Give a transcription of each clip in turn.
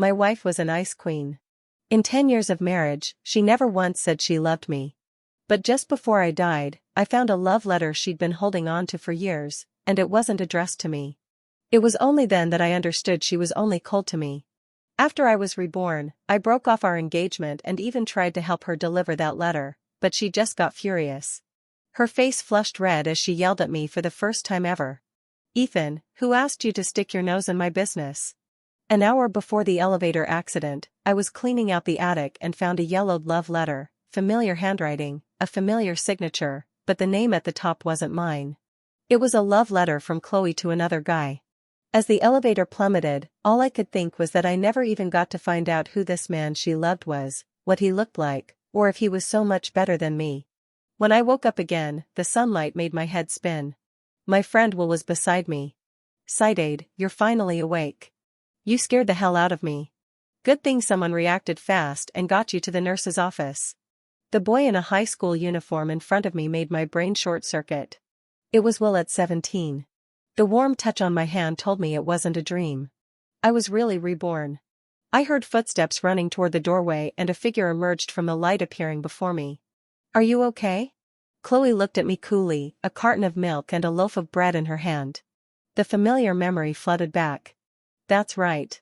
my wife was an ice queen. In 10 years of marriage, she never once said she loved me. But just before I died, I found a love letter she'd been holding on to for years, and it wasn't addressed to me. It was only then that I understood she was only cold to me. After I was reborn, I broke off our engagement and even tried to help her deliver that letter, but she just got furious. Her face flushed red as she yelled at me for the first time ever. "Ethan, who asked you to stick your nose in my business?" An hour before the elevator accident, I was cleaning out the attic and found a yellowed love letter, familiar handwriting, a familiar signature, but the name at the top wasn't mine. It was a love letter from Chloe to another guy. As the elevator plummeted, all I could think was that I never even got to find out who this man she loved was, what he looked like, or if he was so much better than me. When I woke up again, the sunlight made my head spin. My friend Will was beside me. "Sideaid, you're finally awake. You scared the hell out of me. Good thing someone reacted fast and got you to the nurse's office." The boy in a high school uniform in front of me made my brain short-circuit. It was Will at 17. The warm touch on my hand told me it wasn't a dream. I was really reborn. I heard footsteps running toward the doorway and a figure emerged from the light appearing before me. "Are you okay?" Chloe looked at me coolly, a carton of milk and a loaf of bread in her hand. The familiar memory flooded back. That's right.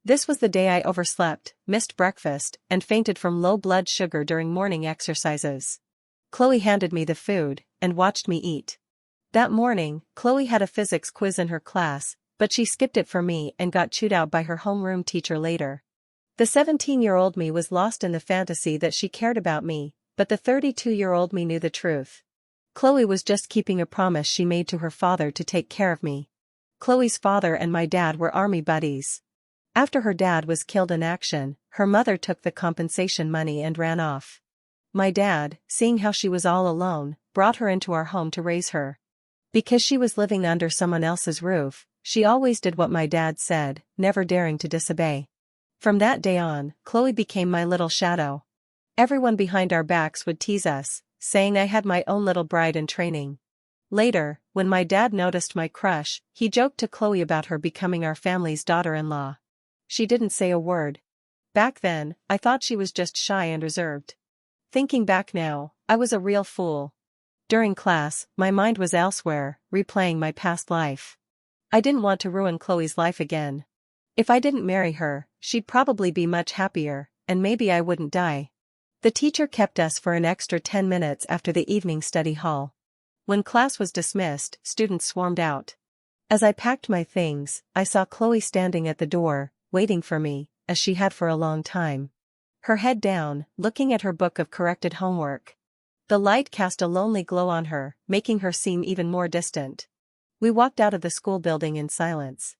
This was the day I overslept, missed breakfast, and fainted from low blood sugar during morning exercises. Chloe handed me the food, and watched me eat. That morning, Chloe had a physics quiz in her class, but she skipped it for me and got chewed out by her homeroom teacher later. The 17-year-old me was lost in the fantasy that she cared about me, but the 32-year-old me knew the truth. Chloe was just keeping a promise she made to her father to take care of me. Chloe's father and my dad were army buddies. After her dad was killed in action, her mother took the compensation money and ran off. My dad, seeing how she was all alone, brought her into our home to raise her. Because she was living under someone else's roof, she always did what my dad said, never daring to disobey. From that day on, Chloe became my little shadow. Everyone behind our backs would tease us, saying I had my own little bride in training. Later, when my dad noticed my crush, he joked to Chloe about her becoming our family's daughter-in-law. She didn't say a word. Back then, I thought she was just shy and reserved. Thinking back now, I was a real fool. During class, my mind was elsewhere, replaying my past life. I didn't want to ruin Chloe's life again. If I didn't marry her, she'd probably be much happier, and maybe I wouldn't die. The teacher kept us for an extra 10 minutes after the evening study hall. When class was dismissed, students swarmed out. As I packed my things, I saw Chloe standing at the door, waiting for me, as she had for a long time. Her head down, looking at her book of corrected homework. The light cast a lonely glow on her, making her seem even more distant. We walked out of the school building in silence.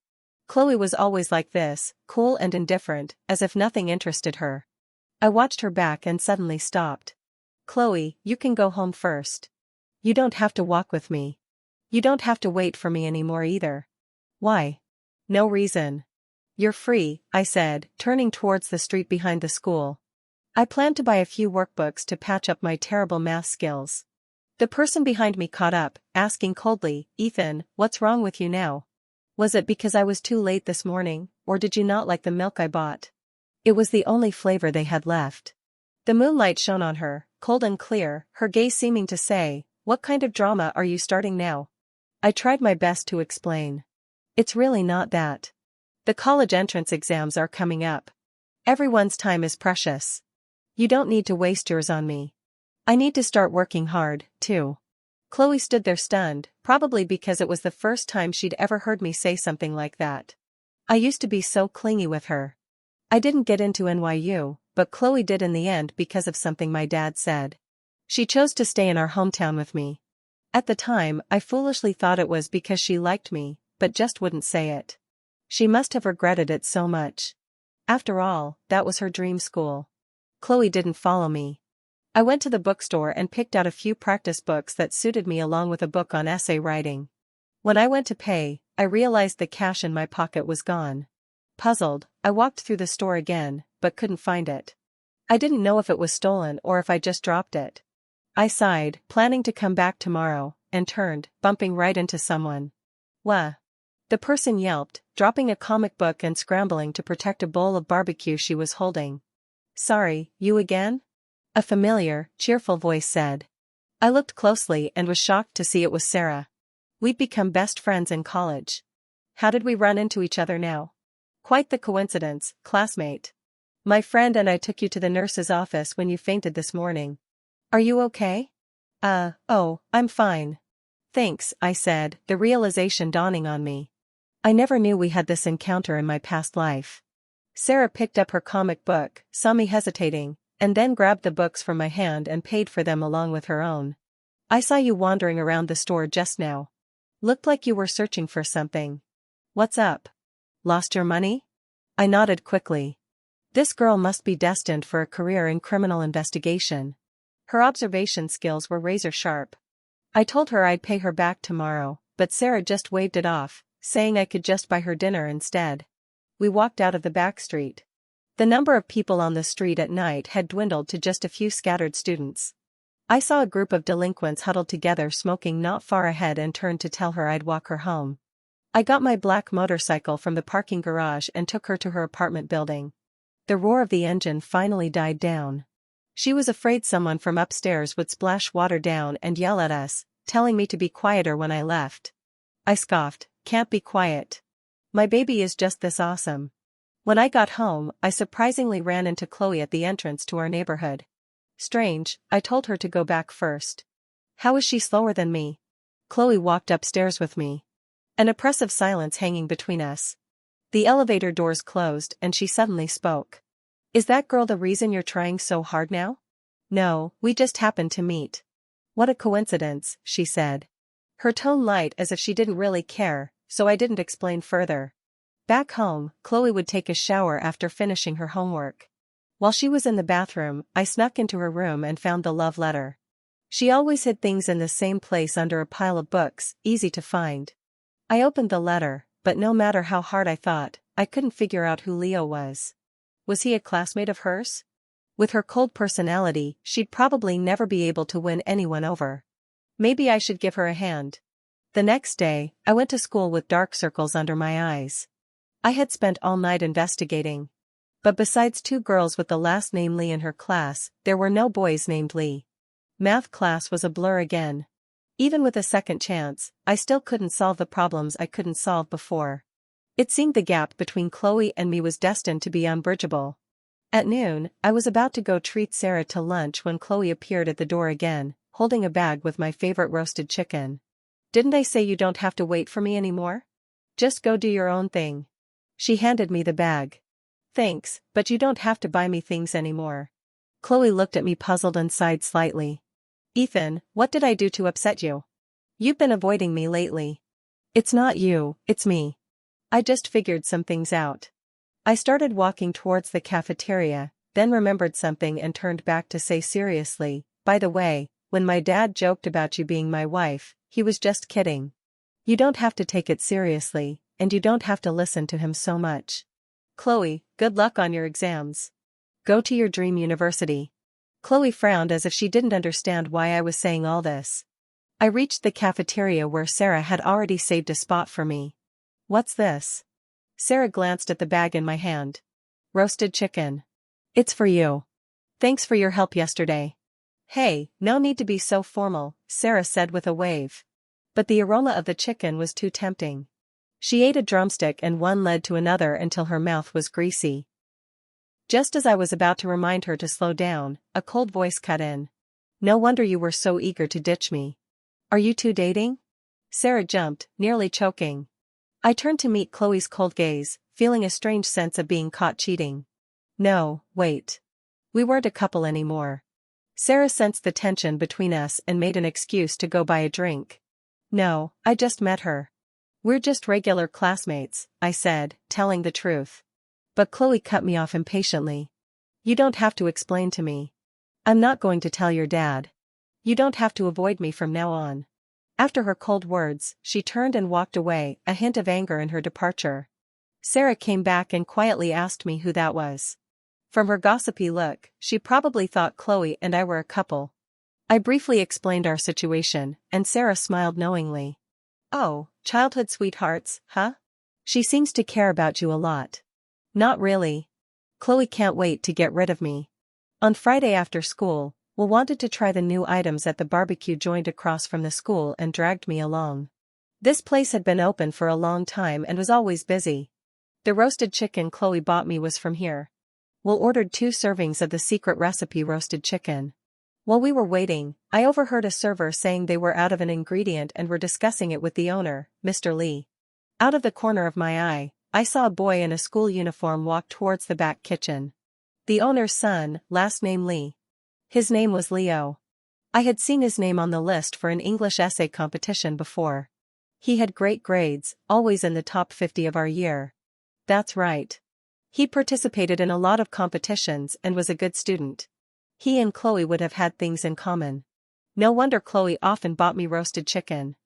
Chloe was always like this, cool and indifferent, as if nothing interested her. I watched her back and suddenly stopped. "Chloe, you can go home first. You don't have to walk with me. You don't have to wait for me anymore either." "Why?" "No reason. You're free," I said, turning towards the street behind the school. I planned to buy a few workbooks to patch up my terrible math skills. The person behind me caught up, asking coldly, "Ethan, what's wrong with you now? Was it because I was too late this morning, or did you not like the milk I bought?" It was the only flavor they had left. The moonlight shone on her, cold and clear, her gaze seeming to say, "What kind of drama are you starting now?" I tried my best to explain. "It's really not that. The college entrance exams are coming up. Everyone's time is precious. You don't need to waste yours on me. I need to start working hard, too." Chloe stood there stunned, probably because it was the first time she'd ever heard me say something like that. I used to be so clingy with her. I didn't get into NYU, but Chloe did in the end because of something my dad said. She chose to stay in our hometown with me. At the time, I foolishly thought it was because she liked me, but just wouldn't say it. She must have regretted it so much. After all, that was her dream school. Chloe didn't follow me. I went to the bookstore and picked out a few practice books that suited me along with a book on essay writing. When I went to pay, I realized the cash in my pocket was gone. Puzzled, I walked through the store again, but couldn't find it. I didn't know if it was stolen or if I just dropped it. I sighed, planning to come back tomorrow, and turned, bumping right into someone. "Wha? The person yelped, dropping a comic book and scrambling to protect a bowl of barbecue she was holding. Sorry, you again? A familiar, cheerful voice said. I looked closely and was shocked to see it was Sarah. We'd become best friends in college. How did we run into each other now? Quite the coincidence, classmate. My friend and I took you to the nurse's office when you fainted this morning. Are you okay? Oh, I'm fine. Thanks, I said, the realization dawning on me. I never knew we had this encounter in my past life. Sarah picked up her comic book, saw me hesitating, and then grabbed the books from my hand and paid for them along with her own. I saw you wandering around the store just now. Looked like you were searching for something. What's up? Lost your money? I nodded quickly. This girl must be destined for a career in criminal investigation. Her observation skills were razor sharp. I told her I'd pay her back tomorrow, but Sarah just waved it off, saying I could just buy her dinner instead. We walked out of the back street. The number of people on the street at night had dwindled to just a few scattered students. I saw a group of delinquents huddled together smoking not far ahead and turned to tell her I'd walk her home. I got my black motorcycle from the parking garage and took her to her apartment building. The roar of the engine finally died down. She was afraid someone from upstairs would splash water down and yell at us, telling me to be quieter when I left. I scoffed, can't be quiet. My baby is just this awesome. When I got home, I surprisingly ran into Chloe at the entrance to our neighborhood. Strange, I told her to go back first. How is she slower than me? Chloe walked upstairs with me. An oppressive silence hanging between us. The elevator doors closed and she suddenly spoke. Is that girl the reason you're trying so hard now? No, we just happened to meet. What a coincidence, she said. Her tone light as if she didn't really care, so I didn't explain further. Back home, Chloe would take a shower after finishing her homework. While she was in the bathroom, I snuck into her room and found the love letter. She always hid things in the same place under a pile of books, easy to find. I opened the letter, but no matter how hard I thought, I couldn't figure out who Leo was. Was he a classmate of hers? With her cold personality, she'd probably never be able to win anyone over. Maybe I should give her a hand. The next day, I went to school with dark circles under my eyes. I had spent all night investigating. But besides 2 girls with the last name Lee in her class, there were no boys named Lee. Math class was a blur again. Even with a second chance, I still couldn't solve the problems I couldn't solve before. It seemed the gap between Chloe and me was destined to be unbridgeable. At noon, I was about to go treat Sarah to lunch when Chloe appeared at the door again, holding a bag with my favorite roasted chicken. Didn't I say you don't have to wait for me anymore? Just go do your own thing. She handed me the bag. Thanks, but you don't have to buy me things anymore. Chloe looked at me puzzled and sighed slightly. Ethan, what did I do to upset you? You've been avoiding me lately. It's not you, it's me. I just figured some things out. I started walking towards the cafeteria, then remembered something and turned back to say seriously, by the way, when my dad joked about you being my wife, he was just kidding. You don't have to take it seriously, and you don't have to listen to him so much. Chloe, good luck on your exams. Go to your dream university. Chloe frowned as if she didn't understand why I was saying all this. I reached the cafeteria where Sarah had already saved a spot for me. What's this? Sarah glanced at the bag in my hand. Roasted chicken. It's for you. Thanks for your help yesterday. Hey, no need to be so formal, Sarah said with a wave. But the aroma of the chicken was too tempting. She ate a drumstick and one led to another until her mouth was greasy. Just as I was about to remind her to slow down, a cold voice cut in. No wonder you were so eager to ditch me. Are you two dating? Sarah jumped, nearly choking. I turned to meet Chloe's cold gaze, feeling a strange sense of being caught cheating. No, wait. We weren't a couple anymore. Sarah sensed the tension between us and made an excuse to go buy a drink. No, I just met her. We're just regular classmates, I said, telling the truth. But Chloe cut me off impatiently. You don't have to explain to me. I'm not going to tell your dad. You don't have to avoid me from now on. After her cold words, she turned and walked away, a hint of anger in her departure. Sarah came back and quietly asked me who that was. From her gossipy look, she probably thought Chloe and I were a couple. I briefly explained our situation, and Sarah smiled knowingly. Oh, childhood sweethearts, huh? She seems to care about you a lot. Not really. Chloe can't wait to get rid of me. On Friday after school, Will wanted to try the new items at the barbecue joint across from the school and dragged me along. This place had been open for a long time and was always busy. The roasted chicken Chloe bought me was from here. Will ordered 2 servings of the secret recipe roasted chicken. While we were waiting, I overheard a server saying they were out of an ingredient and were discussing it with the owner, Mr. Lee. Out of the corner of my eye, I saw a boy in a school uniform walk towards the back kitchen. The owner's son, last name Lee. His name was Leo. I had seen his name on the list for an English essay competition before. He had great grades, always in the top 50 of our year. That's right. He participated in a lot of competitions and was a good student. He and Chloe would have had things in common. No wonder Chloe often bought me roasted chicken.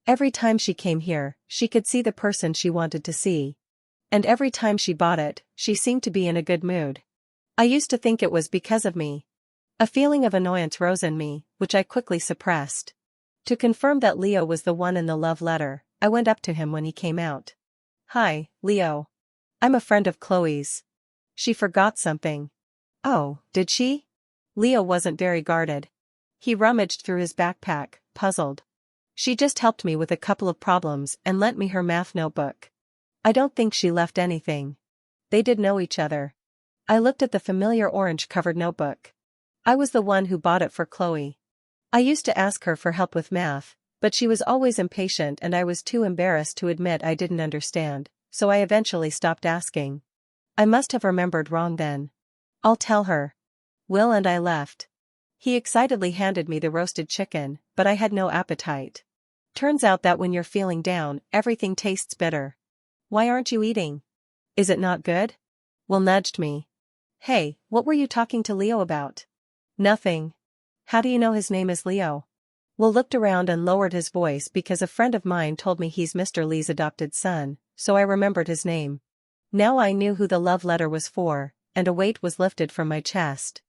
Every time she came here, she could see the person she wanted to see. And every time she bought it, she seemed to be in a good mood. I used to think it was because of me. A feeling of annoyance rose in me, which I quickly suppressed. To confirm that Leo was the one in the love letter, I went up to him when he came out. "Hi, Leo. I'm a friend of Chloe's. She forgot something." "Oh, did she?" Leo wasn't very guarded. He rummaged through his backpack, puzzled. "She just helped me with a couple of problems and lent me her math notebook. I don't think she left anything." They did know each other. I looked at the familiar orange-covered notebook. I was the one who bought it for Chloe. I used to ask her for help with math, but she was always impatient and I was too embarrassed to admit I didn't understand, so I eventually stopped asking. I must have remembered wrong then. "I'll tell her." Will and I left. He excitedly handed me the roasted chicken, but I had no appetite. Turns out that when you're feeling down, everything tastes bitter. "Why aren't you eating? Is it not good?" Will nudged me. "Hey, what were you talking to Leo about?" "Nothing." "How do you know his name is Leo?" Will looked around and lowered his voice because a friend of mine told me he's Mr. Lee's adopted son, so I remembered his name. Now I knew who the love letter was for, and a weight was lifted from my chest.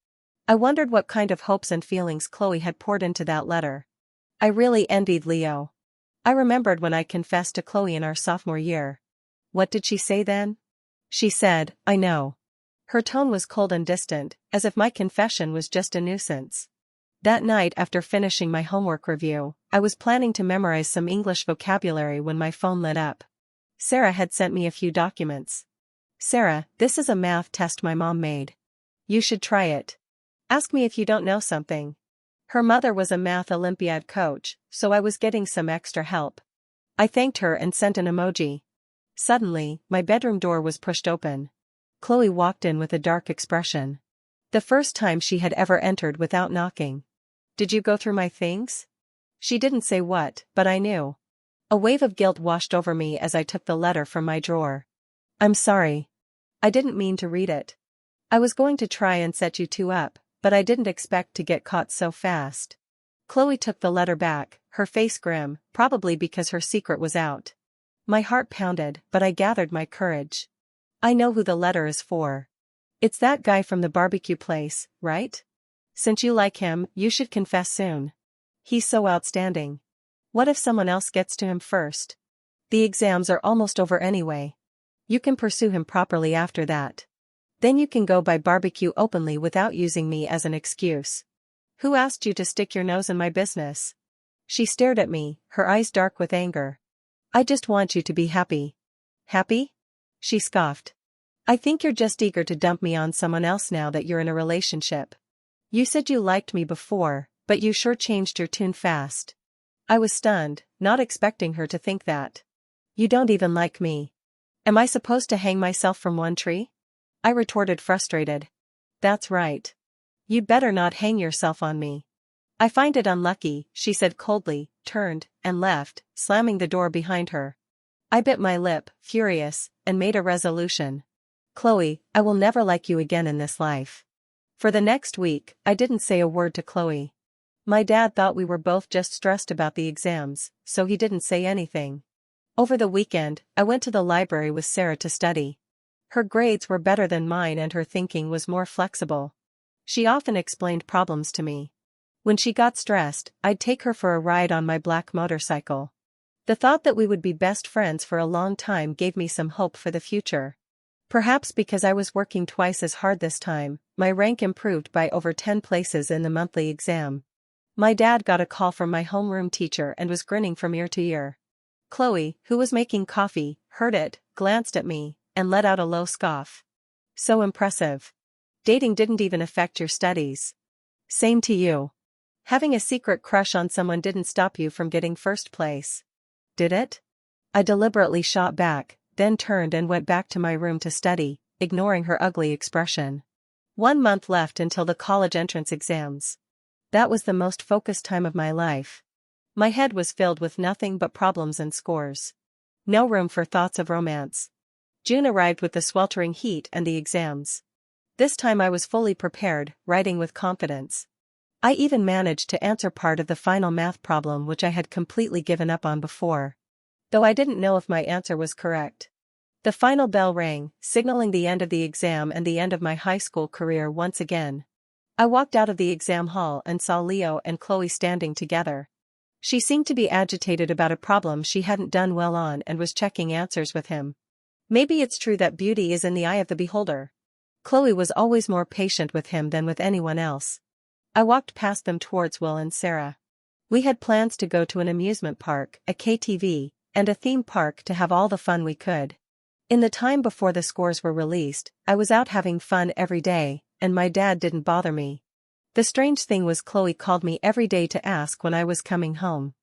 I wondered what kind of hopes and feelings Chloe had poured into that letter. I really envied Leo. I remembered when I confessed to Chloe in our sophomore year. What did she say then? She said, "I know." Her tone was cold and distant, as if my confession was just a nuisance. That night after finishing my homework review, I was planning to memorize some English vocabulary when my phone lit up. Sarah had sent me a few documents. "Sarah, this is a math test my mom made. You should try it. Ask me if you don't know something." Her mother was a math Olympiad coach, so I was getting some extra help. I thanked her and sent an emoji. Suddenly, my bedroom door was pushed open. Chloe walked in with a dark expression. The first time she had ever entered without knocking. "Did you go through my things?" She didn't say what, but I knew. A wave of guilt washed over me as I took the letter from my drawer. "I'm sorry. I didn't mean to read it. I was going to try and set you two up, but I didn't expect to get caught so fast." Chloe took the letter back, her face grim, probably because her secret was out. My heart pounded, but I gathered my courage. "I know who the letter is for. It's that guy from the barbecue place, right? Since you like him, you should confess soon. He's so outstanding. What if someone else gets to him first? The exams are almost over anyway. You can pursue him properly after that. Then you can go by barbecue openly without using me as an excuse. Who asked you to stick your nose in my business?" She stared at me, her eyes dark with anger. "I just want you to be happy." "Happy?" She scoffed. "I think you're just eager to dump me on someone else now that you're in a relationship. You said you liked me before, but you sure changed your tune fast." I was stunned, not expecting her to think that. "You don't even like me. Am I supposed to hang myself from one tree?" I retorted frustrated. "That's right. You'd better not hang yourself on me." "I find it unlucky," she said coldly, turned, and left, slamming the door behind her. I bit my lip, furious, and made a resolution. "Chloe, I will never like you again in this life." For the next week, I didn't say a word to Chloe. My dad thought we were both just stressed about the exams, so he didn't say anything. Over the weekend, I went to the library with Sarah to study. Her grades were better than mine and her thinking was more flexible. She often explained problems to me. When she got stressed, I'd take her for a ride on my black motorcycle. The thought that we would be best friends for a long time gave me some hope for the future. Perhaps because I was working twice as hard this time, my rank improved by over 10 places in the monthly exam. My dad got a call from my homeroom teacher and was grinning from ear to ear. Chloe, who was making coffee, heard it, glanced at me, and let out a low scoff. So impressive. Dating didn't even affect your studies. Same to you. Having a secret crush on someone didn't stop you from getting first place. Did it? I deliberately shot back, then turned and went back to my room to study, ignoring her ugly expression. 1 month left until the college entrance exams. That was the most focused time of my life. My head was filled with nothing but problems and scores. No room for thoughts of romance. June arrived with the sweltering heat and the exams. This time I was fully prepared, writing with confidence. I even managed to answer part of the final math problem which I had completely given up on before. Though I didn't know if my answer was correct. The final bell rang, signaling the end of the exam and the end of my high school career once again. I walked out of the exam hall and saw Leo and Chloe standing together. She seemed to be agitated about a problem she hadn't done well on and was checking answers with him. Maybe it's true that beauty is in the eye of the beholder. Chloe was always more patient with him than with anyone else. I walked past them towards Will and Sarah. We had plans to go to an amusement park, a KTV, and a theme park to have all the fun we could. In the time before the scores were released, I was out having fun every day, and my dad didn't bother me. The strange thing was Chloe called me every day to ask when I was coming home.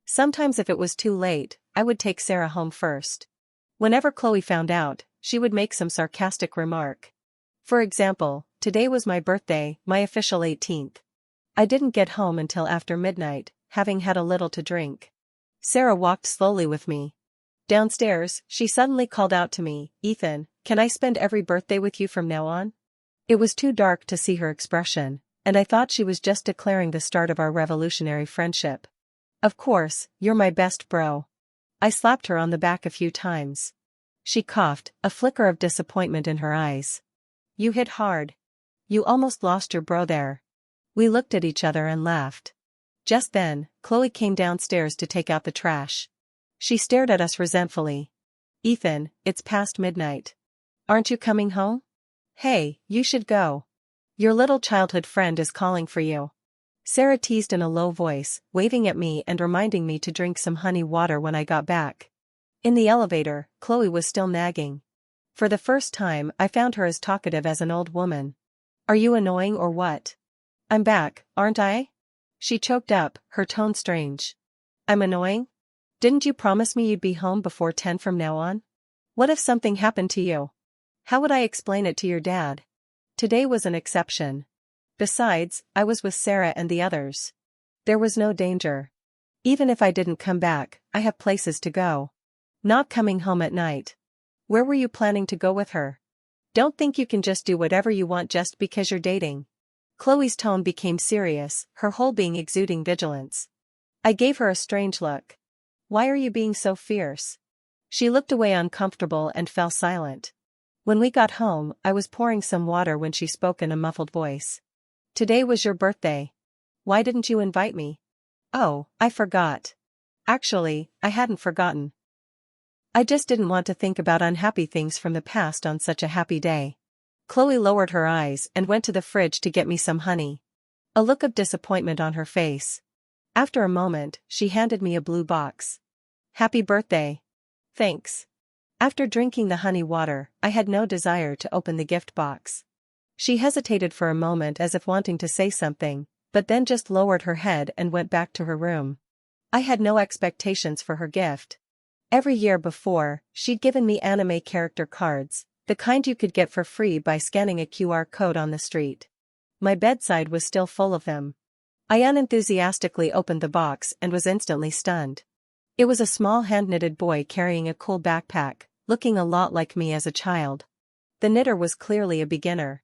Sometimes if it was too late, I would take Sarah home first. Whenever Chloe found out, she would make some sarcastic remark. For example, today was my birthday, my official 18th. I didn't get home until after midnight, having had a little to drink. Sarah walked slowly with me. Downstairs, she suddenly called out to me, "Ethan, can I spend every birthday with you from now on?" It was too dark to see her expression, and I thought she was just declaring the start of our revolutionary friendship. Of course, you're my best bro. I slapped her on the back a few times. She coughed, a flicker of disappointment in her eyes. You hit hard. You almost lost your bro there. We looked at each other and laughed. Just then, Chloe came downstairs to take out the trash. She stared at us resentfully. Ethan, it's past midnight. Aren't you coming home? Hey, you should go. Your little childhood friend is calling for you. Sarah teased in a low voice, waving at me and reminding me to drink some honey water when I got back. In the elevator, Chloe was still nagging. For the first time, I found her as talkative as an old woman. Are you annoying or what? I'm back, aren't I? She choked up, her tone strange. I'm annoying? Didn't you promise me you'd be home before 10 from now on? What if something happened to you? How would I explain it to your dad? Today was an exception. Besides, I was with Sarah and the others. There was no danger. Even if I didn't come back, I have places to go. Not coming home at night. Where were you planning to go with her? Don't think you can just do whatever you want just because you're dating. Chloe's tone became serious, her whole being exuding vigilance. I gave her a strange look. Why are you being so fierce? She looked away uncomfortable and fell silent. When we got home, I was pouring some water when she spoke in a muffled voice. Today was your birthday. Why didn't you invite me? Oh, I forgot. Actually, I hadn't forgotten. I just didn't want to think about unhappy things from the past on such a happy day. Chloe lowered her eyes and went to the fridge to get me some honey. A look of disappointment on her face. After a moment, she handed me a blue box. Happy birthday. Thanks. After drinking the honey water, I had no desire to open the gift box. She hesitated for a moment as if wanting to say something, but then just lowered her head and went back to her room. I had no expectations for her gift. Every year before, she'd given me anime character cards, the kind you could get for free by scanning a QR code on the street. My bedside was still full of them. I unenthusiastically opened the box and was instantly stunned. It was a small hand-knitted boy carrying a cool backpack, looking a lot like me as a child. The knitter was clearly a beginner.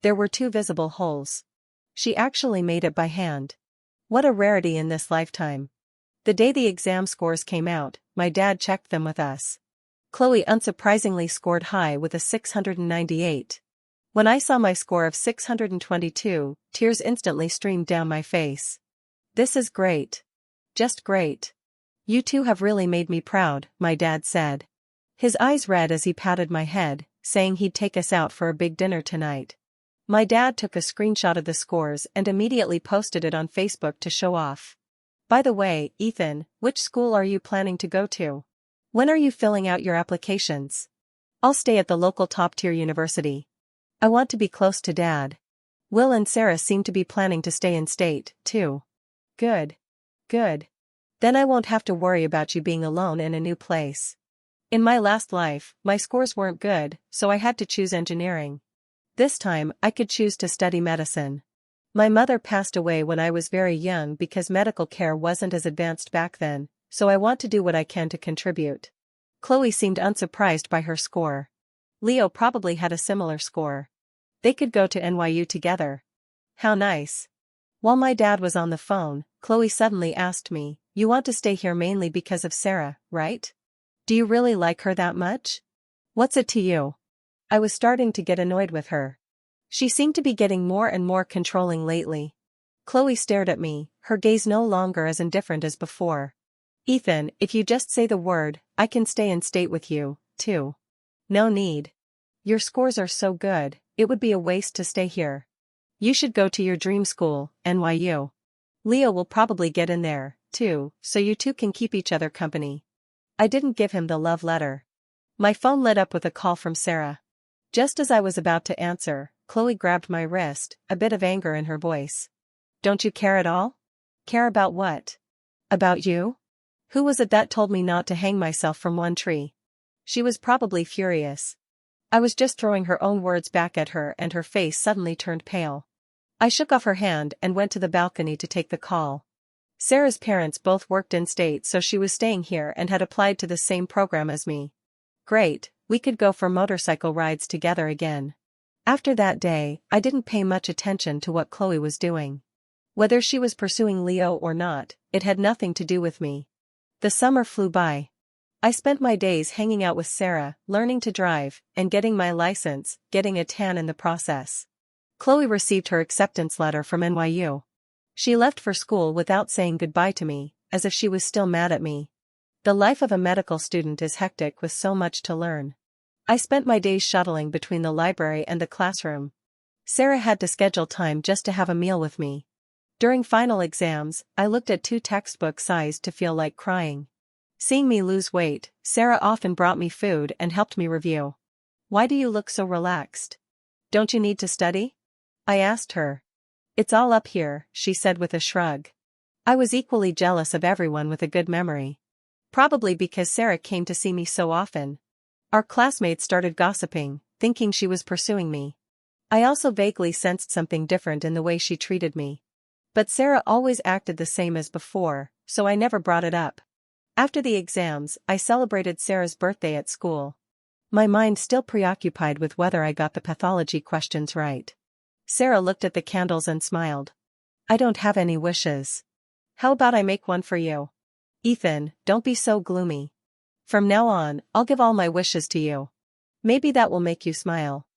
There were 2 visible holes. She actually made it by hand. What a rarity in this lifetime. The day the exam scores came out, my dad checked them with us. Chloe unsurprisingly scored high with a 698. When I saw my score of 622, tears instantly streamed down my face. This is great. Just great. You two have really made me proud, my dad said. His eyes red as he patted my head, saying he'd take us out for a big dinner tonight. My dad took a screenshot of the scores and immediately posted it on Facebook to show off. By the way, Ethan, which school are you planning to go to? When are you filling out your applications? I'll stay at the local top-tier university. I want to be close to Dad. Will and Sarah seem to be planning to stay in state, too. Good. Good. Then I won't have to worry about you being alone in a new place. In my last life, my scores weren't good, so I had to choose engineering. This time, I could choose to study medicine. My mother passed away when I was very young because medical care wasn't as advanced back then, so I want to do what I can to contribute. Chloe seemed unsurprised by her score. Leo probably had a similar score. They could go to NYU together. How nice. While my dad was on the phone, Chloe suddenly asked me, "You want to stay here mainly because of Sarah, right? Do you really like her that much? What's it to you?" I was starting to get annoyed with her. She seemed to be getting more and more controlling lately. Chloe stared at me, her gaze no longer as indifferent as before. Ethan, if you just say the word, I can stay in state with you, too. No need. Your scores are so good, it would be a waste to stay here. You should go to your dream school, NYU. Leo will probably get in there, too, so you two can keep each other company. I didn't give him the love letter. My phone lit up with a call from Sarah. Just as I was about to answer, Chloe grabbed my wrist, a bit of anger in her voice. Don't you care at all? Care about what? About you? Who was it that told me not to hang myself from one tree? She was probably furious. I was just throwing her own words back at her and her face suddenly turned pale. I shook off her hand and went to the balcony to take the call. Sarah's parents both worked in state, so she was staying here and had applied to the same program as me. Great, we could go for motorcycle rides together again. After that day, I didn't pay much attention to what Chloe was doing. Whether she was pursuing Leo or not, it had nothing to do with me. The summer flew by. I spent my days hanging out with Sarah, learning to drive, and getting my license, getting a tan in the process. Chloe received her acceptance letter from NYU. She left for school without saying goodbye to me, as if she was still mad at me. The life of a medical student is hectic with so much to learn. I spent my days shuttling between the library and the classroom. Sarah had to schedule time just to have a meal with me. During final exams, I looked at 2 textbook sized to feel like crying. Seeing me lose weight, Sarah often brought me food and helped me review. Why do you look so relaxed? Don't you need to study? I asked her. It's all up here, she said with a shrug. I was equally jealous of everyone with a good memory. Probably because Sarah came to see me so often. Our classmates started gossiping, thinking she was pursuing me. I also vaguely sensed something different in the way she treated me. But Sarah always acted the same as before, so I never brought it up. After the exams, I celebrated Sarah's birthday at school. My mind still preoccupied with whether I got the pathology questions right. Sarah looked at the candles and smiled. I don't have any wishes. How about I make one for you? Ethan, don't be so gloomy. From now on, I'll give all my wishes to you. Maybe that will make you smile.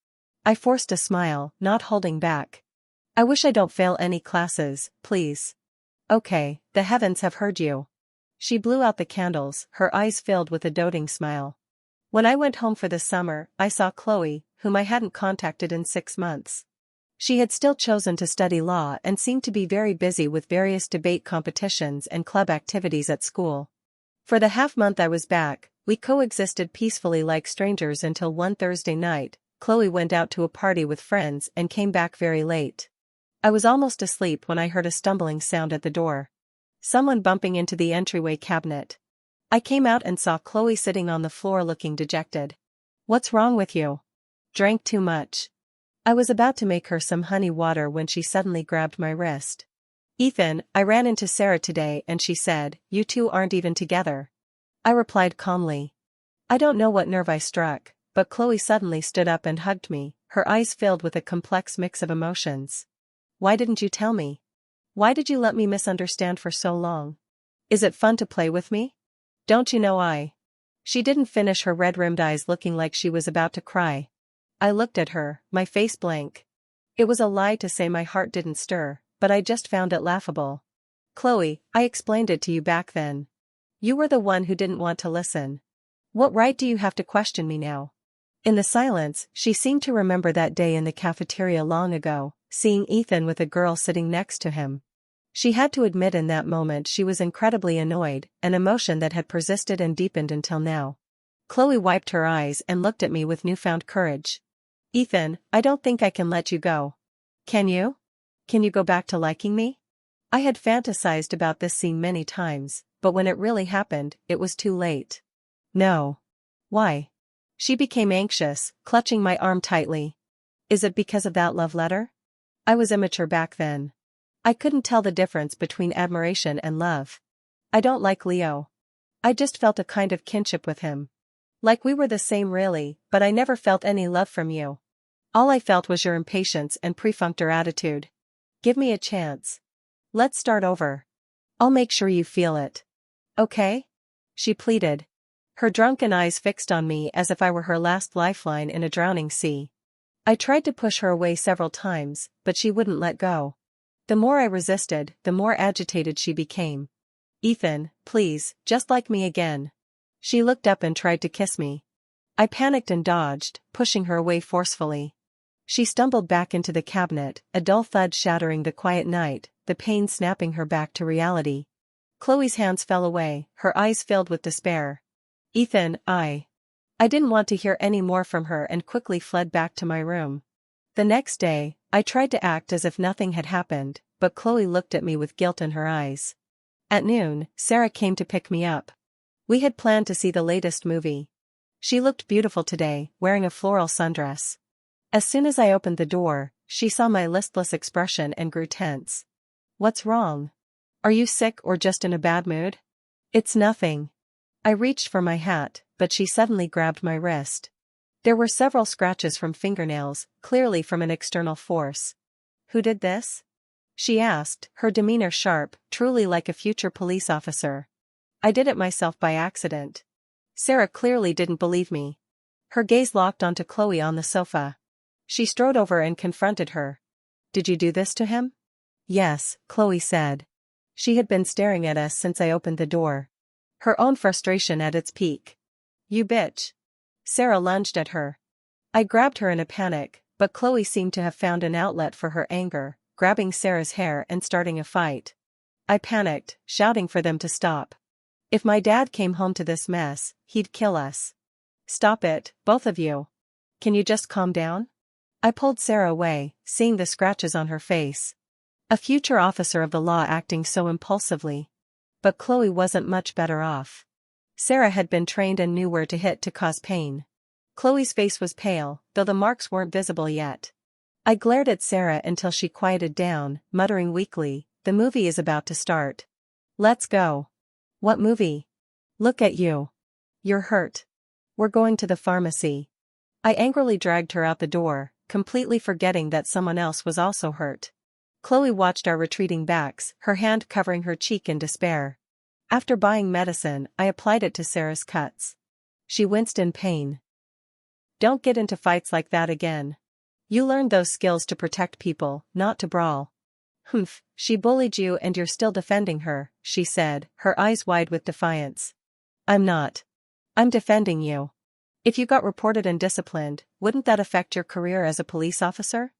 I forced a smile, not holding back. I wish I don't fail any classes, please. Okay, the heavens have heard you. She blew out the candles, her eyes filled with a doting smile. When I went home for the summer, I saw Chloe, whom I hadn't contacted in 6 months. She had still chosen to study law and seemed to be very busy with various debate competitions and club activities at school. For the half-month I was back, we coexisted peacefully like strangers until one Thursday night, Chloe went out to a party with friends and came back very late. I was almost asleep when I heard a stumbling sound at the door. Someone bumping into the entryway cabinet. I came out and saw Chloe sitting on the floor looking dejected. What's wrong with you? Drank too much. I was about to make her some honey water when she suddenly grabbed my wrist. Ethan, I ran into Sarah today and she said, you two aren't even together. I replied calmly. I don't know what nerve I struck, but Chloe suddenly stood up and hugged me, her eyes filled with a complex mix of emotions. Why didn't you tell me? Why did you let me misunderstand for so long? Is it fun to play with me? Don't you know I? She didn't finish, her red-rimmed eyes looking like she was about to cry. I looked at her, my face blank. It was a lie to say my heart didn't stir, but I just found it laughable. Chloe, I explained it to you back then. You were the one who didn't want to listen. What right do you have to question me now? In the silence, she seemed to remember that day in the cafeteria long ago, seeing Ethan with a girl sitting next to him. She had to admit in that moment she was incredibly annoyed, an emotion that had persisted and deepened until now. Chloe wiped her eyes and looked at me with newfound courage. Ethan, I don't think I can let you go. Can you? Can you go back to liking me? I had fantasized about this scene many times, but when it really happened, it was too late. No. Why? She became anxious, clutching my arm tightly. Is it because of that love letter? I was immature back then. I couldn't tell the difference between admiration and love. I don't like Leo. I just felt a kind of kinship with him. Like we were the same really, but I never felt any love from you. All I felt was your impatience and perfunctory attitude. Give me a chance. Let's start over. I'll make sure you feel it. Okay? She pleaded. Her drunken eyes fixed on me as if I were her last lifeline in a drowning sea. I tried to push her away several times, but she wouldn't let go. The more I resisted, the more agitated she became. Ethan, please, just like me again. She looked up and tried to kiss me. I panicked and dodged, pushing her away forcefully. She stumbled back into the cabinet, a dull thud shattering the quiet night, the pain snapping her back to reality. Chloe's hands fell away, her eyes filled with despair. Ethan, I didn't want to hear any more from her and quickly fled back to my room. The next day, I tried to act as if nothing had happened, but Chloe looked at me with guilt in her eyes. At noon, Sarah came to pick me up. We had planned to see the latest movie. She looked beautiful today, wearing a floral sundress. As soon as I opened the door, she saw my listless expression and grew tense. What's wrong? Are you sick or just in a bad mood? It's nothing. I reached for my hat, but she suddenly grabbed my wrist. There were several scratches from fingernails, clearly from an external force. Who did this? She asked, her demeanor sharp, truly like a future police officer. I did it myself by accident. Sarah clearly didn't believe me. Her gaze locked onto Chloe on the sofa. She strode over and confronted her. Did you do this to him? Yes, Chloe said. She had been staring at us since I opened the door. Her own frustration at its peak. You bitch. Sarah lunged at her. I grabbed her in a panic, but Chloe seemed to have found an outlet for her anger, grabbing Sarah's hair and starting a fight. I panicked, shouting for them to stop. If my dad came home to this mess, he'd kill us. Stop it, both of you. Can you just calm down? I pulled Sarah away, seeing the scratches on her face. A future officer of the law acting so impulsively. But Chloe wasn't much better off. Sarah had been trained and knew where to hit to cause pain. Chloe's face was pale, though the marks weren't visible yet. I glared at Sarah until she quieted down, muttering weakly, "The movie is about to start. Let's go." What movie? Look at you. You're hurt. We're going to the pharmacy. I angrily dragged her out the door, completely forgetting that someone else was also hurt. Chloe watched our retreating backs, her hand covering her cheek in despair. After buying medicine, I applied it to Sarah's cuts. She winced in pain. Don't get into fights like that again. You learned those skills to protect people, not to brawl. Humph, she bullied you and you're still defending her, she said, her eyes wide with defiance. I'm not. I'm defending you. If you got reported and disciplined, wouldn't that affect your career as a police officer?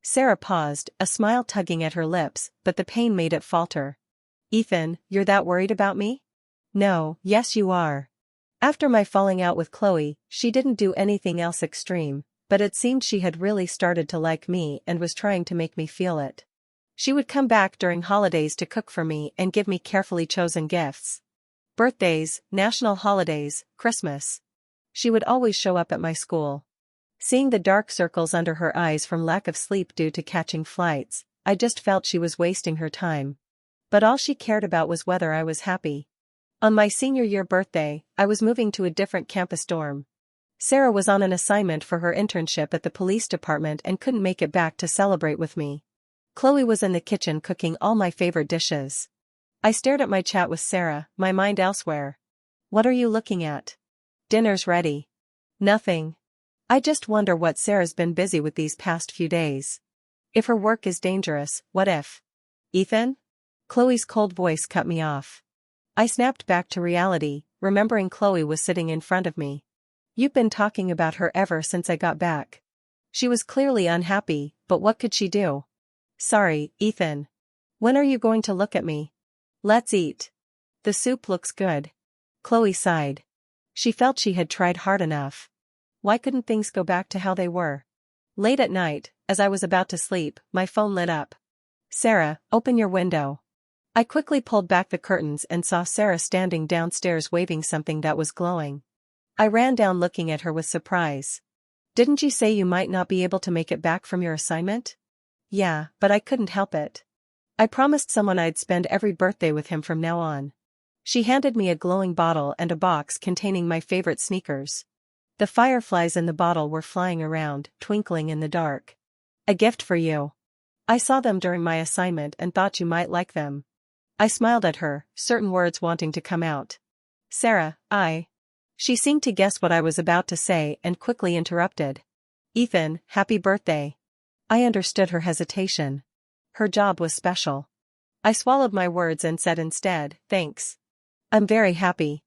Sarah paused, a smile tugging at her lips, but the pain made it falter. Ethan, you're that worried about me? No, yes you are. After my falling out with Chloe, she didn't do anything else extreme, but it seemed she had really started to like me and was trying to make me feel it. She would come back during holidays to cook for me and give me carefully chosen gifts. Birthdays, national holidays, Christmas. She would always show up at my school. Seeing the dark circles under her eyes from lack of sleep due to catching flights, I just felt she was wasting her time. But all she cared about was whether I was happy. On my senior year birthday, I was moving to a different campus dorm. Sarah was on an assignment for her internship at the police department and couldn't make it back to celebrate with me. Chloe was in the kitchen cooking all my favorite dishes. I stared at my chat with Sarah, my mind elsewhere. What are you looking at? Dinner's ready. Nothing. I just wonder what Sarah's been busy with these past few days. If her work is dangerous, what if? Ethan? Chloe's cold voice cut me off. I snapped back to reality, remembering Chloe was sitting in front of me. You've been talking about her ever since I got back. She was clearly unhappy, but what could she do? Sorry, Ethan. When are you going to look at me? Let's eat. The soup looks good. Chloe sighed. She felt she had tried hard enough. Why couldn't things go back to how they were? Late at night, as I was about to sleep, my phone lit up. Sarah, open your window. I quickly pulled back the curtains and saw Sarah standing downstairs waving something that was glowing. I ran down looking at her with surprise. Didn't you say you might not be able to make it back from your assignment? Yeah, but I couldn't help it. I promised someone I'd spend every birthday with him from now on. She handed me a glowing bottle and a box containing my favorite sneakers. The fireflies in the bottle were flying around, twinkling in the dark. A gift for you. I saw them during my assignment and thought you might like them. I smiled at her, certain words wanting to come out. Sarah, She seemed to guess what I was about to say and quickly interrupted. Ethan, happy birthday. I understood her hesitation. Her job was special. I swallowed my words and said instead, thanks. I'm very happy.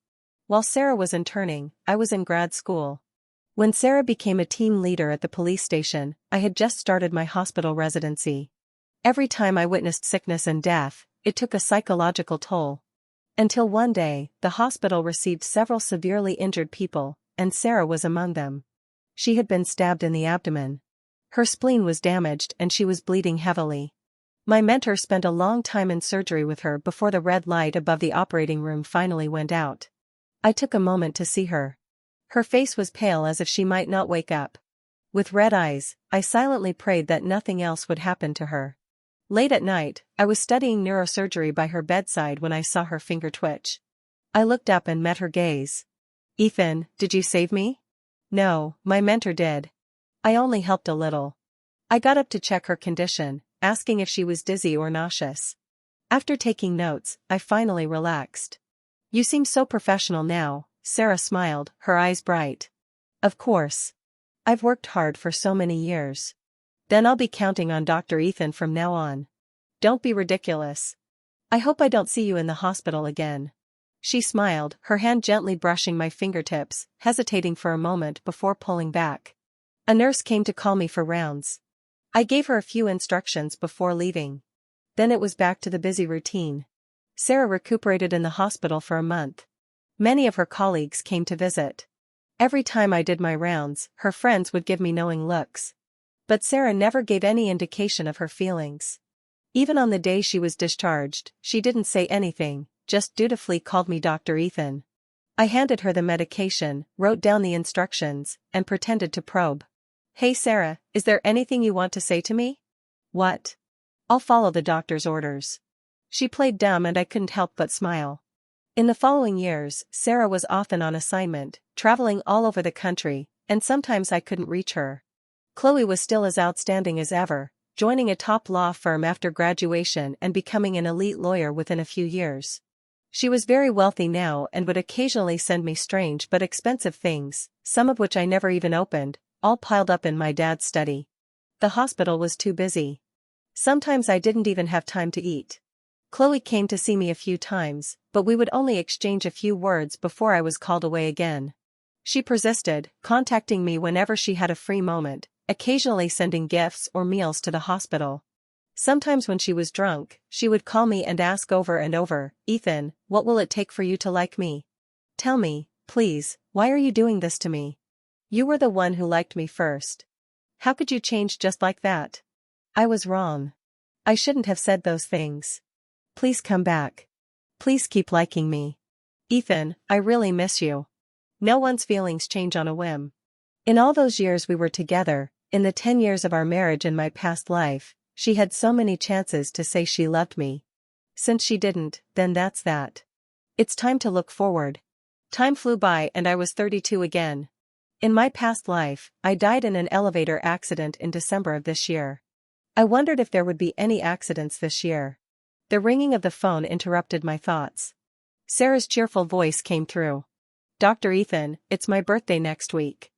While Sarah was interning, I was in grad school. When Sarah became a team leader at the police station, I had just started my hospital residency. Every time I witnessed sickness and death, it took a psychological toll. Until one day, the hospital received several severely injured people, and Sarah was among them. She had been stabbed in the abdomen. Her spleen was damaged and she was bleeding heavily. My mentor spent a long time in surgery with her before the red light above the operating room finally went out. I took a moment to see her. Her face was pale as if she might not wake up. With red eyes, I silently prayed that nothing else would happen to her. Late at night, I was studying neurosurgery by her bedside when I saw her finger twitch. I looked up and met her gaze. Ethan, did you save me? No, my mentor did. I only helped a little. I got up to check her condition, asking if she was dizzy or nauseous. After taking notes, I finally relaxed. You seem so professional now, Sarah smiled, her eyes bright. Of course. I've worked hard for so many years. Then I'll be counting on Dr. Ethan from now on. Don't be ridiculous. I hope I don't see you in the hospital again. She smiled, her hand gently brushing my fingertips, hesitating for a moment before pulling back. A nurse came to call me for rounds. I gave her a few instructions before leaving. Then it was back to the busy routine. Sarah recuperated in the hospital for a month. Many of her colleagues came to visit. Every time I did my rounds, her friends would give me knowing looks. But Sarah never gave any indication of her feelings. Even on the day she was discharged, she didn't say anything, just dutifully called me Dr. Ethan. I handed her the medication, wrote down the instructions, and pretended to probe. Hey Sarah, is there anything you want to say to me? What? I'll follow the doctor's orders. She played dumb and I couldn't help but smile. In the following years, Sarah was often on assignment, traveling all over the country, and sometimes I couldn't reach her. Chloe was still as outstanding as ever, joining a top law firm after graduation and becoming an elite lawyer within a few years. She was very wealthy now and would occasionally send me strange but expensive things, some of which I never even opened, all piled up in my dad's study. The hospital was too busy. Sometimes I didn't even have time to eat. Chloe came to see me a few times, but we would only exchange a few words before I was called away again. She persisted, contacting me whenever she had a free moment, occasionally sending gifts or meals to the hospital. Sometimes when she was drunk, she would call me and ask over and over, Ethan, what will it take for you to like me? Tell me, please, why are you doing this to me? You were the one who liked me first. How could you change just like that? I was wrong. I shouldn't have said those things. Please come back. Please keep liking me. Ethan, I really miss you. No one's feelings change on a whim. In all those years we were together, in the 10 years of our marriage and my past life, she had so many chances to say she loved me. Since she didn't, then that's that. It's time to look forward. Time flew by and I was 32 again. In my past life, I died in an elevator accident in December of this year. I wondered if there would be any accidents this year. The ringing of the phone interrupted my thoughts. Sarah's cheerful voice came through. Dr. Ethan, it's my birthday next week.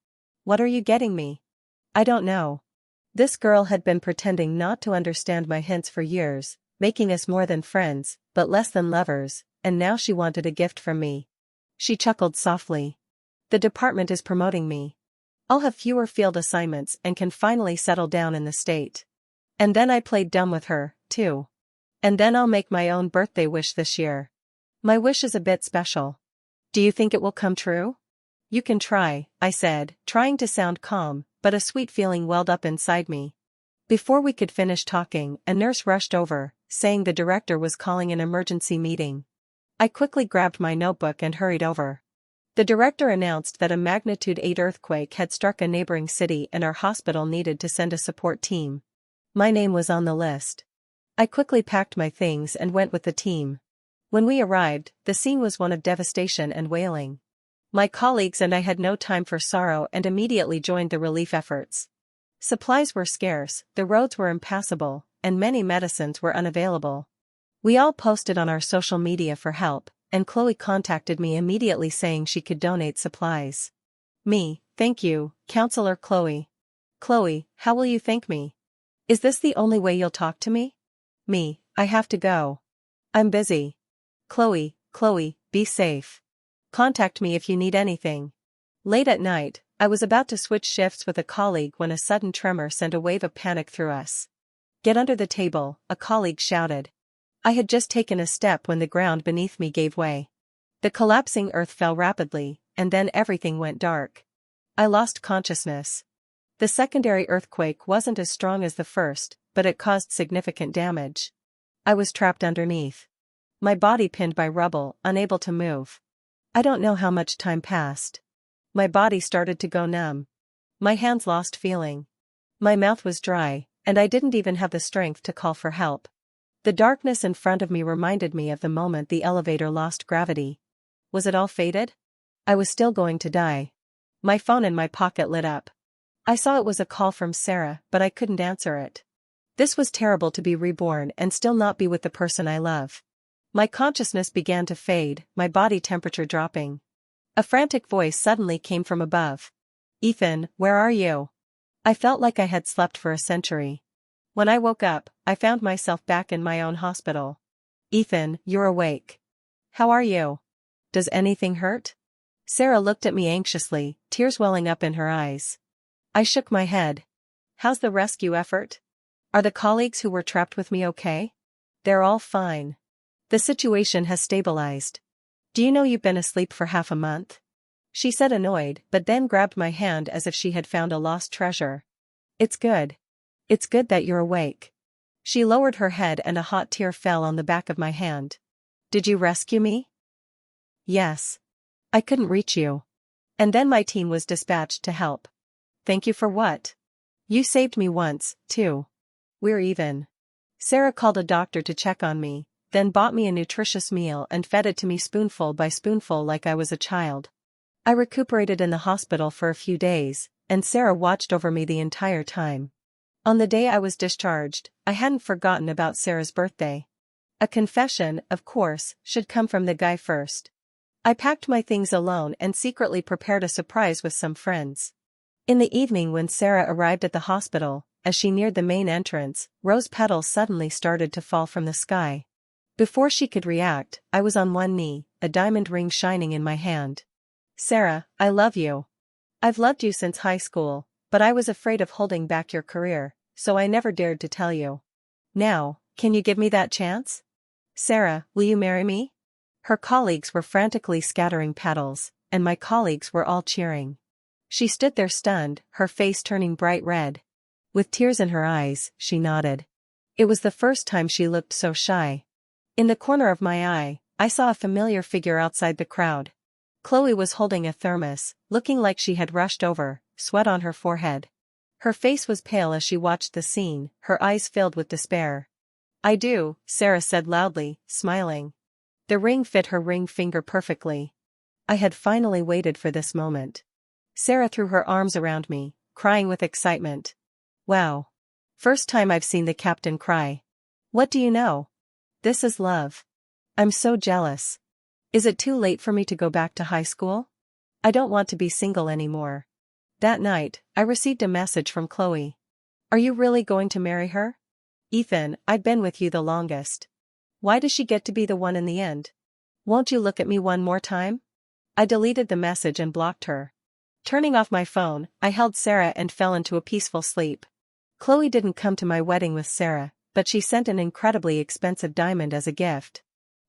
What are you getting me? I don't know. This girl had been pretending not to understand my hints for years, making us more than friends, but less than lovers, and now she wanted a gift from me. She chuckled softly. The department is promoting me. I'll have fewer field assignments and can finally settle down in the state. And then I played dumb with her, too. And then I'll make my own birthday wish this year. My wish is a bit special. Do you think it will come true? You can try, I said, trying to sound calm, but a sweet feeling welled up inside me. Before we could finish talking, a nurse rushed over, saying the director was calling an emergency meeting. I quickly grabbed my notebook and hurried over. The director announced that a magnitude 8 earthquake had struck a neighboring city and our hospital needed to send a support team. My name was on the list. I quickly packed my things and went with the team. When we arrived, the scene was one of devastation and wailing. My colleagues and I had no time for sorrow and immediately joined the relief efforts. Supplies were scarce, the roads were impassable, and many medicines were unavailable. We all posted on our social media for help, and Chloe contacted me immediately saying she could donate supplies. Me, thank you, Counselor Chloe. Chloe, how will you thank me? Is this the only way you'll talk to me? Me, I have to go. I'm busy. Chloe, be safe. Contact me if you need anything. Late at night, I was about to switch shifts with a colleague when a sudden tremor sent a wave of panic through us. Get under the table, a colleague shouted. I had just taken a step when the ground beneath me gave way. The collapsing earth fell rapidly, and then everything went dark. I lost consciousness. The secondary earthquake wasn't as strong as the first, but it caused significant damage. I was trapped underneath. My body pinned by rubble, unable to move. I don't know how much time passed. My body started to go numb. My hands lost feeling. My mouth was dry, and I didn't even have the strength to call for help. The darkness in front of me reminded me of the moment the elevator lost gravity. Was it all fated? I was still going to die. My phone in my pocket lit up. I saw it was a call from Sarah, but I couldn't answer it. This was terrible to be reborn and still not be with the person I love. My consciousness began to fade, my body temperature dropping. A frantic voice suddenly came from above. Ethan, where are you? I felt like I had slept for a century. When I woke up, I found myself back in my own hospital. Ethan, you're awake. How are you? Does anything hurt? Sarah looked at me anxiously, tears welling up in her eyes. I shook my head. How's the rescue effort? Are the colleagues who were trapped with me okay? They're all fine. The situation has stabilized. Do you know you've been asleep for half a month? She said annoyed, but then grabbed my hand as if she had found a lost treasure. It's good. It's good that you're awake. She lowered her head and a hot tear fell on the back of my hand. Did you rescue me? Yes. I couldn't reach you. And then my team was dispatched to help. Thank you for what? You saved me once, too. We're even. Sarah called a doctor to check on me, then bought me a nutritious meal and fed it to me spoonful by spoonful like I was a child. I recuperated in the hospital for a few days, and Sarah watched over me the entire time. On the day I was discharged, I hadn't forgotten about Sarah's birthday. A confession, of course, should come from the guy first. I packed my things alone and secretly prepared a surprise with some friends. In the evening when Sarah arrived at the hospital, as she neared the main entrance, rose petals suddenly started to fall from the sky. Before she could react, I was on one knee, a diamond ring shining in my hand. Sarah, I love you. I've loved you since high school, but I was afraid of holding back your career, so I never dared to tell you. Now, can you give me that chance? Sarah, will you marry me? Her colleagues were frantically scattering petals, and my colleagues were all cheering. She stood there stunned, her face turning bright red. With tears in her eyes, she nodded. It was the first time she looked so shy. In the corner of my eye, I saw a familiar figure outside the crowd. Chloe was holding a thermos, looking like she had rushed over, sweat on her forehead. Her face was pale as she watched the scene, her eyes filled with despair. I do, Sarah said loudly, smiling. The ring fit her ring finger perfectly. I had finally waited for this moment. Sarah threw her arms around me, crying with excitement. Wow. First time I've seen the captain cry. What do you know? This is love. I'm so jealous. Is it too late for me to go back to high school? I don't want to be single anymore. That night, I received a message from Chloe. Are you really going to marry her? Ethan, I've been with you the longest. Why does she get to be the one in the end? Won't you look at me one more time? I deleted the message and blocked her. Turning off my phone, I held Sarah and fell into a peaceful sleep. Chloe didn't come to my wedding with Sarah, but she sent an incredibly expensive diamond as a gift.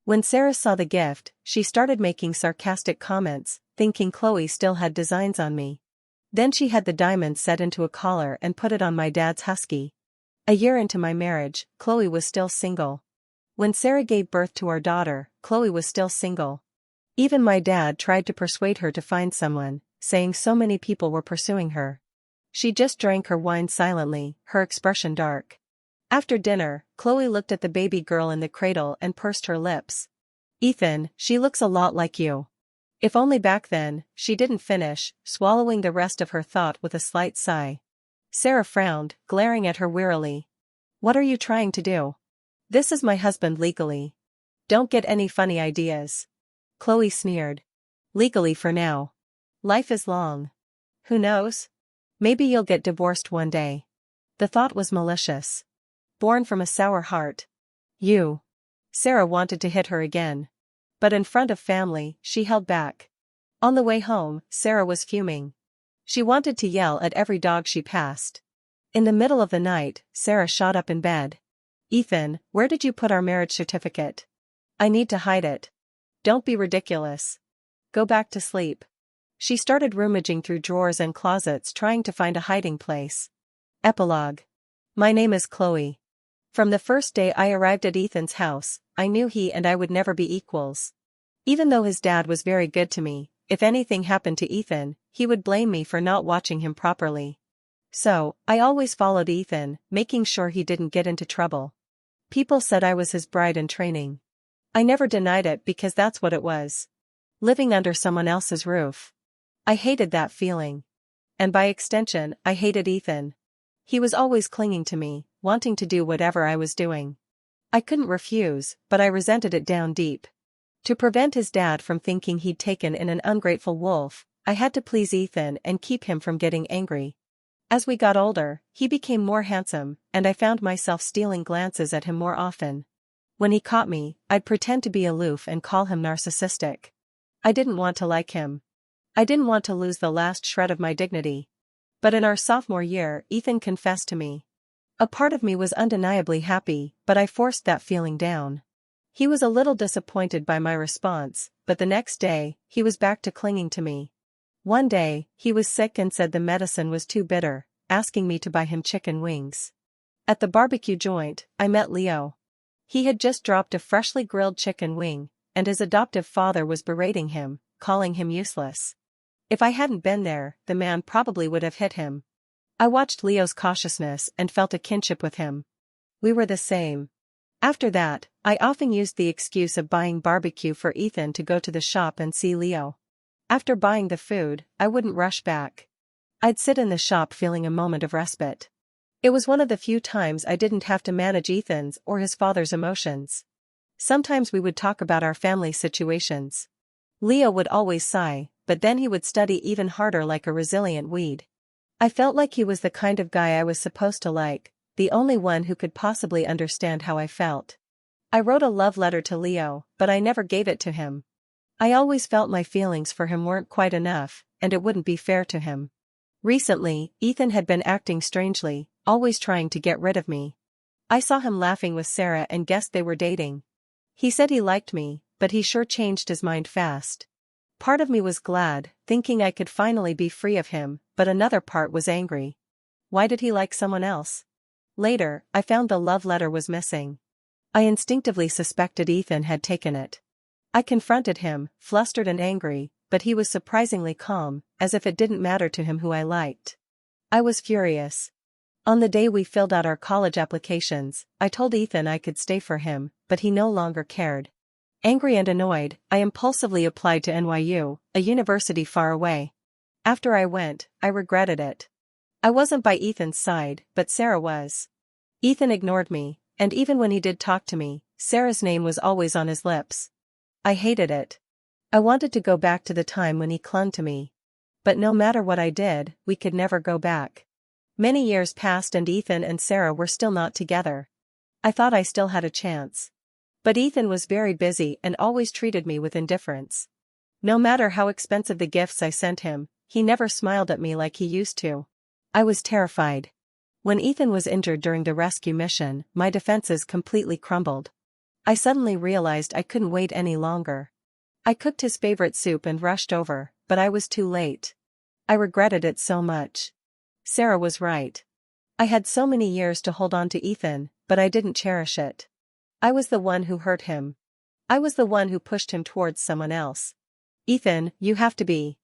When Sarah saw the gift, she started making sarcastic comments, thinking Chloe still had designs on me. Then she had the diamond set into a collar and put it on my dad's husky. A year into my marriage, Chloe was still single. When Sarah gave birth to our daughter, Chloe was still single. Even my dad tried to persuade her to find someone, saying so many people were pursuing her. She just drank her wine silently, her expression dark. After dinner, Chloe looked at the baby girl in the cradle and pursed her lips. "Ethan, she looks a lot like you." If only back then, she didn't finish, swallowing the rest of her thought with a slight sigh. Sarah frowned, glaring at her wearily. "What are you trying to do?" "This is my husband legally. Don't get any funny ideas." Chloe sneered. "Legally for now. Life is long. Who knows? Maybe you'll get divorced one day." The thought was malicious. Born from a sour heart. "You." Sarah wanted to hit her again. But in front of family, she held back. On the way home, Sarah was fuming. She wanted to yell at every dog she passed. In the middle of the night, Sarah shot up in bed. "Ethan, where did you put our marriage certificate? I need to hide it." "Don't be ridiculous. Go back to sleep." She started rummaging through drawers and closets trying to find a hiding place. Epilogue. My name is Chloe. From the first day I arrived at Ethan's house, I knew he and I would never be equals. Even though his dad was very good to me, if anything happened to Ethan, he would blame me for not watching him properly. So, I always followed Ethan, making sure he didn't get into trouble. People said I was his bride in training. I never denied it because that's what it was. Living under someone else's roof. I hated that feeling. And by extension, I hated Ethan. He was always clinging to me, wanting to do whatever I was doing. I couldn't refuse, but I resented it down deep. To prevent his dad from thinking he'd taken in an ungrateful wolf, I had to please Ethan and keep him from getting angry. As we got older, he became more handsome, and I found myself stealing glances at him more often. When he caught me, I'd pretend to be aloof and call him narcissistic. I didn't want to like him. I didn't want to lose the last shred of my dignity. But in our sophomore year, Ethan confessed to me. A part of me was undeniably happy, but I forced that feeling down. He was a little disappointed by my response, but the next day, he was back to clinging to me. One day, he was sick and said the medicine was too bitter, asking me to buy him chicken wings. At the barbecue joint, I met Leo. He had just dropped a freshly grilled chicken wing, and his adoptive father was berating him, calling him useless. If I hadn't been there, the man probably would have hit him. I watched Leo's cautiousness and felt a kinship with him. We were the same. After that, I often used the excuse of buying barbecue for Ethan to go to the shop and see Leo. After buying the food, I wouldn't rush back. I'd sit in the shop feeling a moment of respite. It was one of the few times I didn't have to manage Ethan's or his father's emotions. Sometimes we would talk about our family situations. Leo would always sigh, but then he would study even harder like a resilient weed. I felt like he was the kind of guy I was supposed to like, the only one who could possibly understand how I felt. I wrote a love letter to Leo, but I never gave it to him. I always felt my feelings for him weren't quite enough, and it wouldn't be fair to him. Recently, Ethan had been acting strangely, always trying to get rid of me. I saw him laughing with Sarah and guessed they were dating. He said he liked me, but he sure changed his mind fast. Part of me was glad, thinking I could finally be free of him, but another part was angry. Why did he like someone else? Later, I found the love letter was missing. I instinctively suspected Ethan had taken it. I confronted him, flustered and angry, but he was surprisingly calm, as if it didn't matter to him who I liked. I was furious. On the day we filled out our college applications, I told Ethan I could stay for him, but he no longer cared. Angry and annoyed, I impulsively applied to NYU, a university far away. After I went, I regretted it. I wasn't by Ethan's side, but Sarah was. Ethan ignored me, and even when he did talk to me, Sarah's name was always on his lips. I hated it. I wanted to go back to the time when he clung to me. But no matter what I did, we could never go back. Many years passed and Ethan and Sarah were still not together. I thought I still had a chance. But Ethan was very busy and always treated me with indifference. No matter how expensive the gifts I sent him, he never smiled at me like he used to. I was terrified. When Ethan was injured during the rescue mission, my defenses completely crumbled. I suddenly realized I couldn't wait any longer. I cooked his favorite soup and rushed over, but I was too late. I regretted it so much. Sarah was right. I had so many years to hold on to Ethan, but I didn't cherish it. I was the one who hurt him. I was the one who pushed him towards someone else. Ethan, you have to be